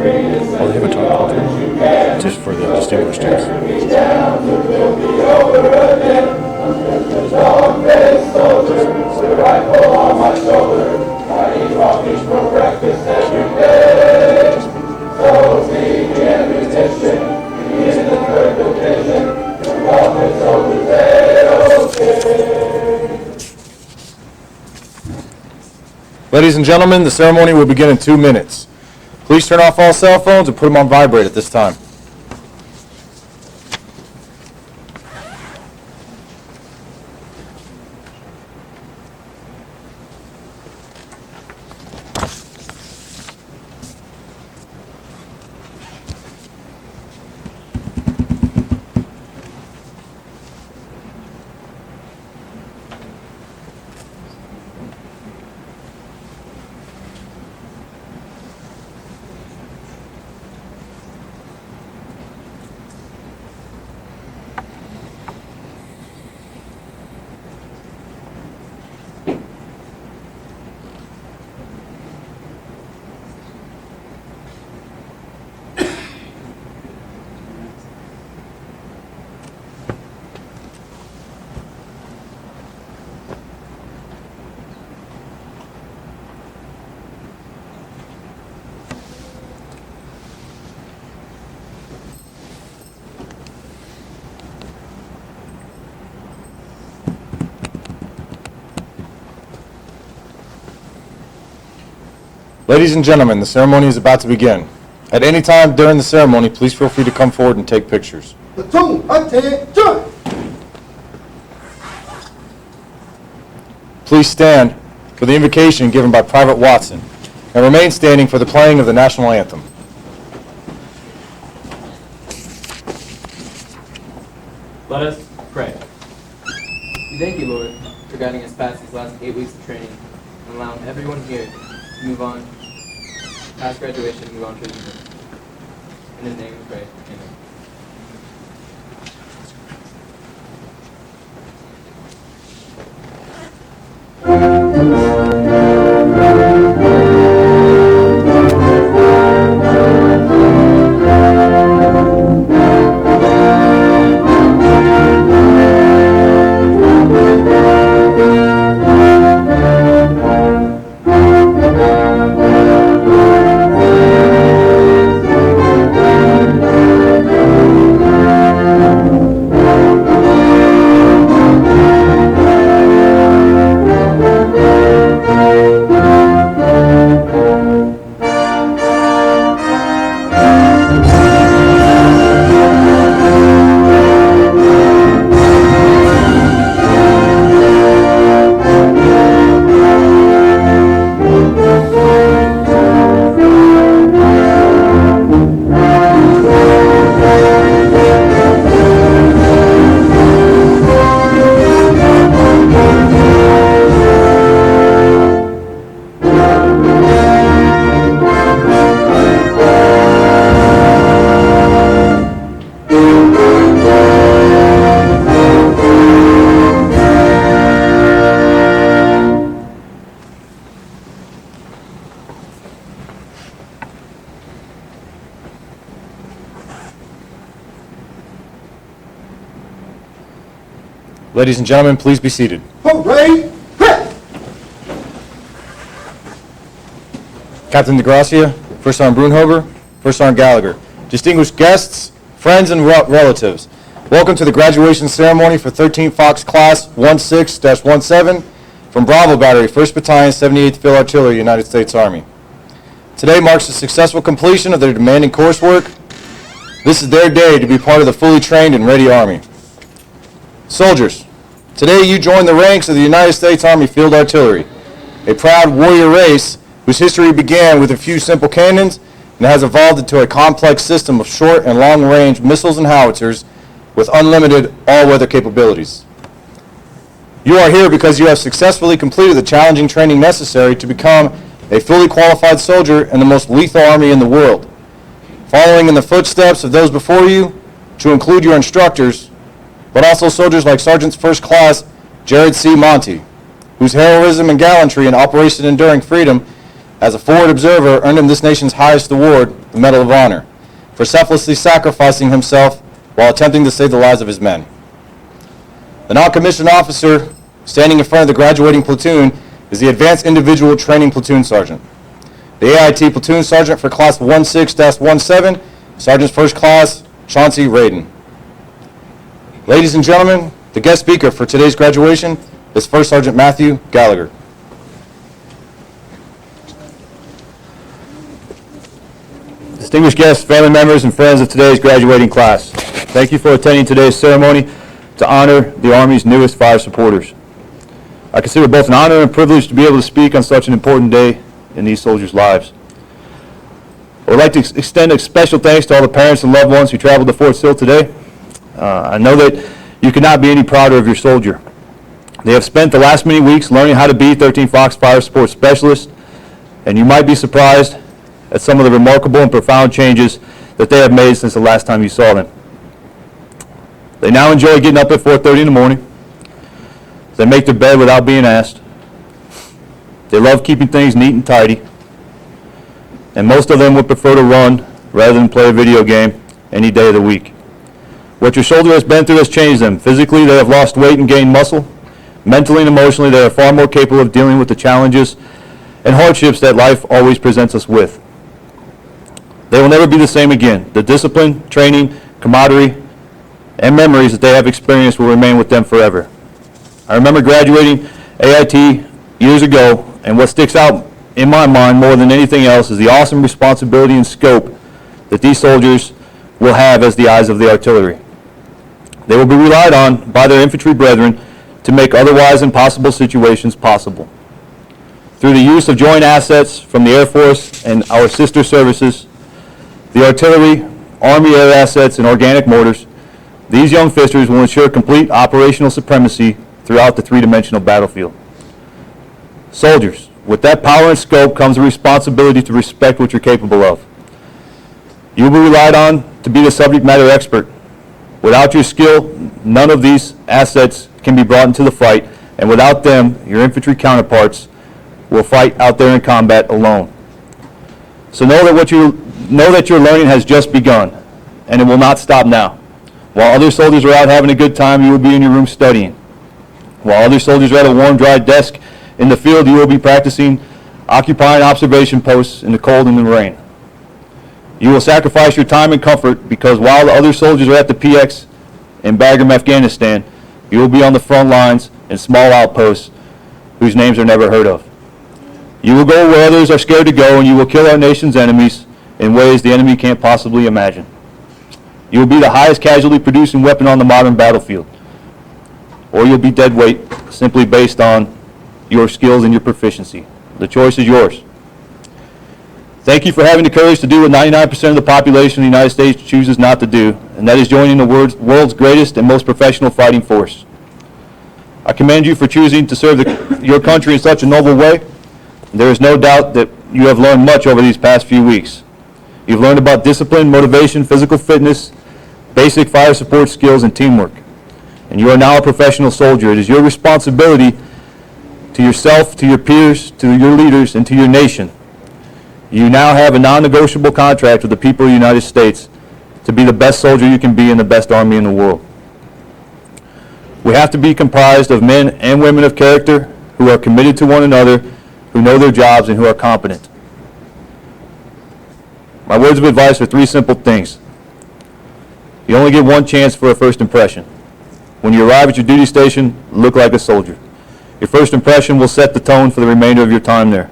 Oh, they have a talk just for the distinguished guests. Ladies and gentlemen, the ceremony will begin in 2 minutes. Please turn off all cell phones and put them on vibrate at this time. Ladies and gentlemen, the ceremony is about to begin. At any time during the ceremony, please feel free to come forward and take pictures. Please stand for the invocation given by Private Watson, and remain standing for the playing of the national anthem. Let us pray. We thank you, Lord, for guiding us past these last 8 weeks of training and allowing everyone here to move on, past graduation, move on to the university. In His name we pray. Amen. Ladies and gentlemen, please be seated. Hooray! Captain DeGracia, First Sergeant Brunhober, First Sergeant Gallagher, distinguished guests, friends, and relatives, welcome to the graduation ceremony for 13th Fox Class 16-17 from Bravo Battery, 1st Battalion, 78th Field Artillery, United States Army. Today marks the successful completion of their demanding coursework. This is their day to be part of the fully trained and ready Army. Soldiers, today you join the ranks of the United States Army Field Artillery, a proud warrior race whose history began with a few simple cannons and has evolved into a complex system of short and long-range missiles and howitzers with unlimited all-weather capabilities. You are here because you have successfully completed the challenging training necessary to become a fully qualified soldier in the most lethal army in the world. Following in the footsteps of those before you, to include your instructors, but also soldiers like Sergeant's First Class Jared C. Monty, whose heroism and gallantry in Operation Enduring Freedom as a forward observer, earned him this nation's highest award, the Medal of Honor, for selflessly sacrificing himself while attempting to save the lives of his men. The non-commissioned officer standing in front of the graduating platoon is the Advanced Individual Training Platoon Sergeant. The AIT Platoon Sergeant for Class 16-17, Sergeant's First Class, Chauncey Radin. Ladies and gentlemen, the guest speaker for today's graduation is First Sergeant Matthew Gallagher. Distinguished guests, family members, and friends of today's graduating class, thank you for attending today's ceremony to honor the Army's newest fire supporters. I consider it both an honor and a privilege to be able to speak on such an important day in these soldiers' lives. I would like to extend a special thanks to all the parents and loved ones who traveled to Fort Sill today. I know that you could not be any prouder of your soldier. They have spent the last many weeks learning how to be 13 Fox Fire Support Specialists, and you might be surprised at some of the remarkable and profound changes that they have made since the last time you saw them. They now enjoy getting up at 4:30 in the morning. They make their bed without being asked. They love keeping things neat and tidy. And most of them would prefer to run rather than play a video game any day of the week. What your soldier has been through has changed them. Physically, they have lost weight and gained muscle. Mentally and emotionally, they are far more capable of dealing with the challenges and hardships that life always presents us with. They will never be the same again. The discipline, training, camaraderie, and memories that they have experienced will remain with them forever. I remember graduating AIT years ago, and what sticks out in my mind more than anything else is the awesome responsibility and scope that these soldiers will have as the eyes of the artillery. They will be relied on by their infantry brethren to make otherwise impossible situations possible. Through the use of joint assets from the Air Force and our sister services, the artillery, Army air assets, and organic mortars, these young fisters will ensure complete operational supremacy throughout the three-dimensional battlefield. Soldiers, with that power and scope comes the responsibility to respect what you're capable of. You will be relied on to be the subject matter expert. Without your skill, none of these assets can be brought into the fight, and without them, your infantry counterparts will fight out there in combat alone. So know that your learning has just begun, and it will not stop now. While other soldiers are out having a good time, you will be in your room studying. While other soldiers are at a warm, dry desk in the field, you will be practicing occupying observation posts in the cold and the rain. You will sacrifice your time and comfort because while the other soldiers are at the PX in Bagram, Afghanistan, you will be on the front lines in small outposts whose names are never heard of. You will go where others are scared to go, and you will kill our nation's enemies in ways the enemy can't possibly imagine. You will be the highest casualty producing weapon on the modern battlefield, or you'll be dead weight simply based on your skills and your proficiency. The choice is yours. Thank you for having the courage to do what 99% of the population of the United States chooses not to do, and that is joining the world's greatest and most professional fighting force. I commend you for choosing to serve your country in such a noble way. There is no doubt that you have learned much over these past few weeks. You've learned about discipline, motivation, physical fitness, basic fire support skills, and teamwork. And you are now a professional soldier. It is your responsibility to yourself, to your peers, to your leaders, and to your nation. You now have a non-negotiable contract with the people of the United States to be the best soldier you can be in the best army in the world. We have to be comprised of men and women of character who are committed to one another, who know their jobs, and who are competent. My words of advice are three simple things. You only get one chance for a first impression. When you arrive at your duty station, look like a soldier. Your first impression will set the tone for the remainder of your time there.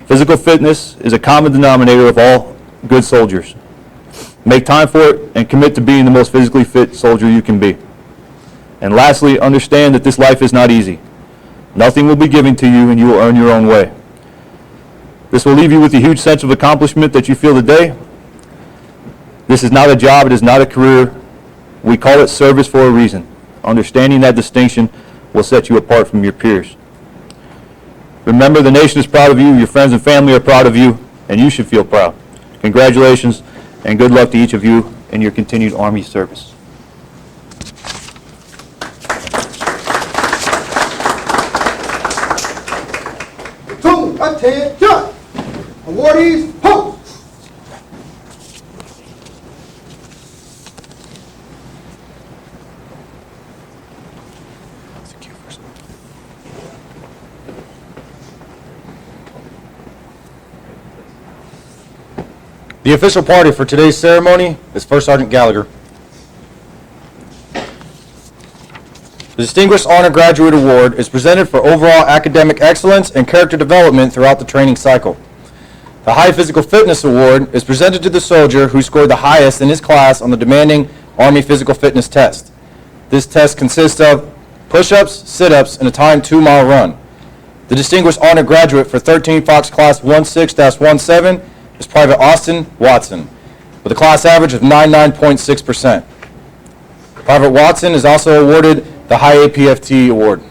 Physical fitness is a common denominator of all good soldiers. Make time for it and commit to being the most physically fit soldier you can be. And lastly, understand that this life is not easy. Nothing will be given to you, and you will earn your own way. This will leave you with a huge sense of accomplishment that you feel today. This is not a job, it is not a career. We call it service for a reason. Understanding that distinction will set you apart from your peers. Remember, the nation is proud of you, your friends and family are proud of you, and you should feel proud. Congratulations, and good luck to each of you in your continued Army service. Attention! awardees, ho! The official party for today's ceremony is First Sergeant Gallagher. The Distinguished Honor Graduate Award is presented for overall academic excellence and character development throughout the training cycle. The High Physical Fitness Award is presented to the soldier who scored the highest in his class on the demanding Army Physical Fitness test. This test consists of push-ups, sit-ups, and a timed 2-mile run. The Distinguished Honor Graduate for 13 Fox Class 16-17 is Private Austin Watson, with a class average of 99.6%. Private Watson is also awarded the High APFT Award.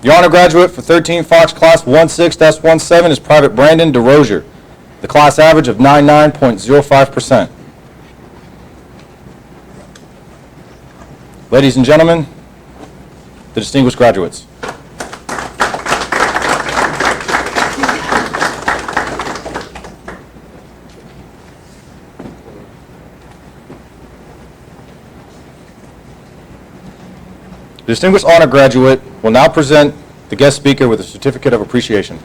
The Honor Graduate for 13 Fox Class 16-17 is Private Brandon DeRozier, the class average of 99.05%. Ladies and gentlemen, the distinguished graduates. The Distinguished Honor Graduate will now present the guest speaker with a certificate of appreciation.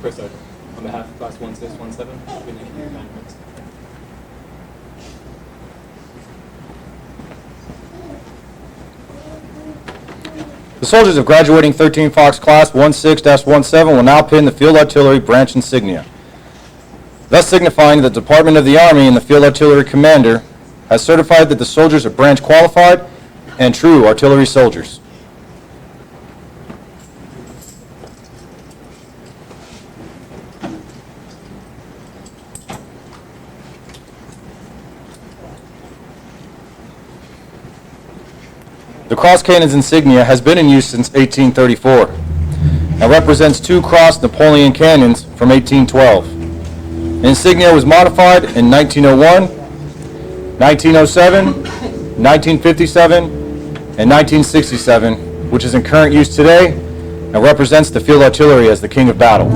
First Sergeant, on behalf of Class 1617, good evening, your kind friends. The soldiers of graduating 13 Fox Class 16-17 will now pin the Field Artillery branch insignia, thus signifying that the Department of the Army and the Field Artillery Commander has certified that the soldiers are branch qualified and true artillery soldiers. The cross cannons insignia has been in use since 1834 and represents 2 crossed Napoleon cannons from 1812. The insignia was modified in 1901, 1907, 1957, and 1967, which is in current use today and represents the field artillery as the king of battle.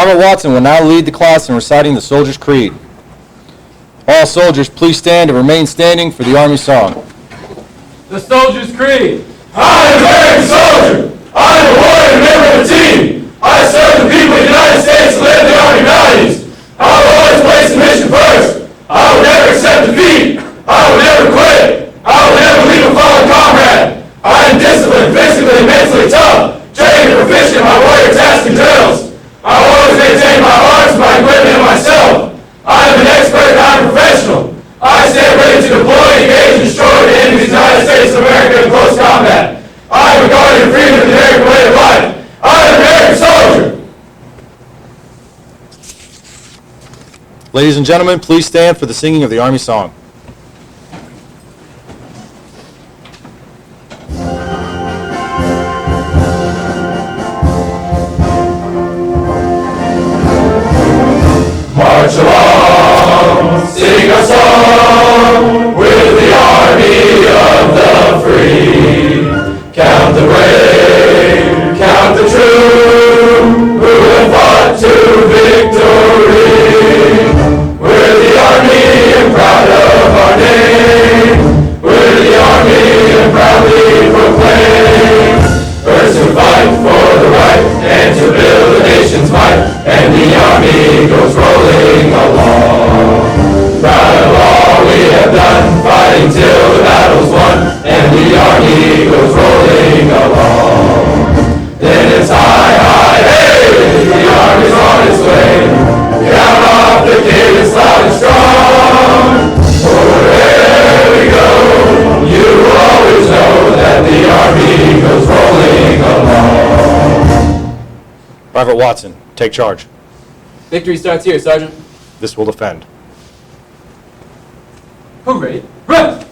Private Watson will now lead the class in reciting the Soldier's Creed. All soldiers, please stand and remain standing for the Army song. The Soldier's Creed. I am an American soldier. I am a warrior and member of the team. I serve the people of the United States and live the Army values. I will always place the mission first. I will never accept defeat. I will never quit. I will never leave a fallen comrade. I am disciplined, physically and mentally tough, trained and proficient in my warrior tasks and drills. I will always maintain my arms, my equipment, and myself. I am an expert, not a professional. I stand ready to deploy, engage, and destroy the enemies of the United States of America in close combat. I am a guardian of freedom and the American way of life. I am an American soldier. Ladies and gentlemen, please stand for the singing of the Army song. March along, sing a song with the army of the free. Count the brave, count the true, who have fought to victory. We're the army and proud of our name. We're the army and proudly proclaim. First to fight for the right and to build the nation's might. And the army goes rolling along. Proud of all we have done, fighting till the battle's won. And the army goes rolling along. Then it's high, high, hey! The army's on its way. Count off the cadence loud and strong. For wherever we go, you will always know that the army goes rolling along. Private Watson, take charge. Victory starts here, Sergeant. This will defend. Hooray. Run!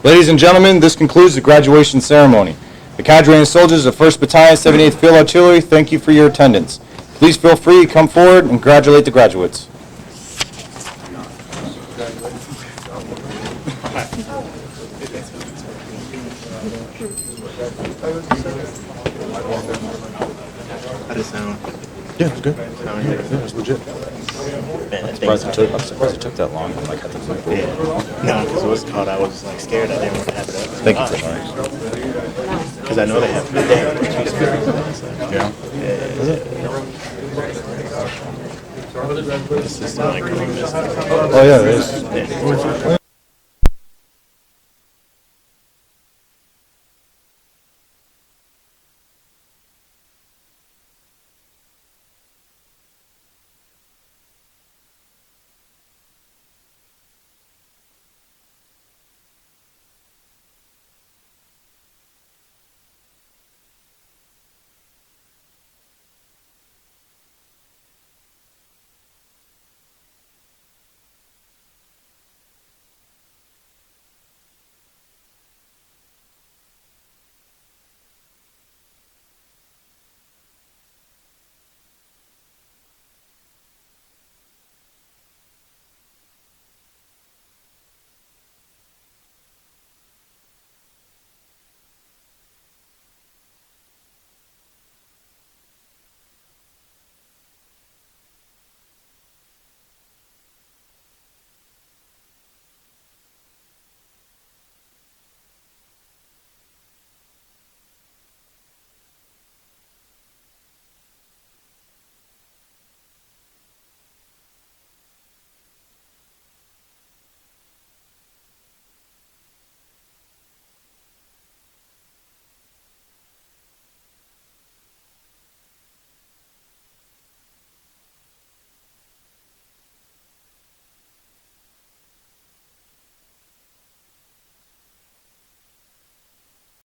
Ladies and gentlemen, this concludes the graduation ceremony. The cadre and soldiers of 1st Battalion, 78th Field Artillery, thank you for your attendance. Please feel free to come forward and congratulate the graduates. How does it sound? Yeah, it was good. Sound like Yeah, it was legit. Man, that thing sounds I'm surprised it took that long. Like, had to flip over. Yeah. No, because it was called. I was like scared. I didn't want to have it up. Thank you for sharing. Because I know they have two speakers. Yeah. The system like going missing. Oh, yeah, it is. Yeah.